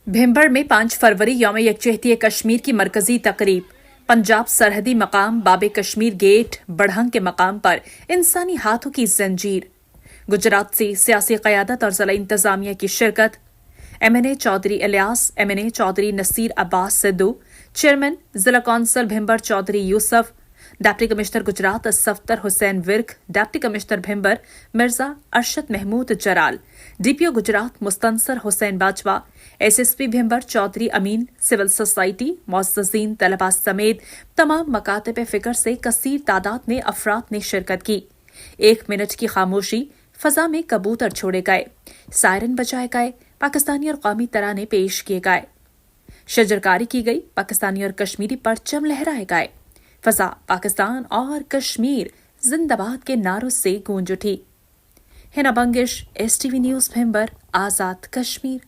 भिंबर में 5 फरवरी यौम यकजहती कश्मीर की मरकजी तकरीब। पंजाब सरहदी मकाम बाबे कश्मीर गेट बढ़ंग के मकाम पर इंसानी हाथों की जंजीर। गुजरात से सियासी क़यादत और ज़िला इंतज़ामिया की शिरकत। MNA Chaudhry Ilyas, MNA Chaudhry Naseer Abbas Sidhu, chairman ज़िला council Bhimber Chaudhry Yousuf, deputy commissioner Gujrat Safdar Hussain Virk, deputy commissioner Bhimber Mirza Arshad Mahmood Jaral, DPO Gujrat Mustansar Hussain Bajwa, SSP Bhimber Chaudhry Amin, civil society, मुअज़्ज़ज़ीन, तलबा समेत तमाम मकातब फ़िक्र से कसीर तादाद में अफराद ने शिरकत की। 1 मिनट की खामोशी, फ़ज़ा में कबूतर छोड़े गए, सायरन बजाए गए, पाकिस्तानी और कौमी तराने पेश किए गए, शजरकारी की गई, पाकिस्तानी और कश्मीरी परचम लहराए गए। फ़ज़ा पाकिस्तान और कश्मीर जिंदाबाद के नारों से गूंज उठी। Hina बंगिश, STV news Bhimber, Azad Kashmir.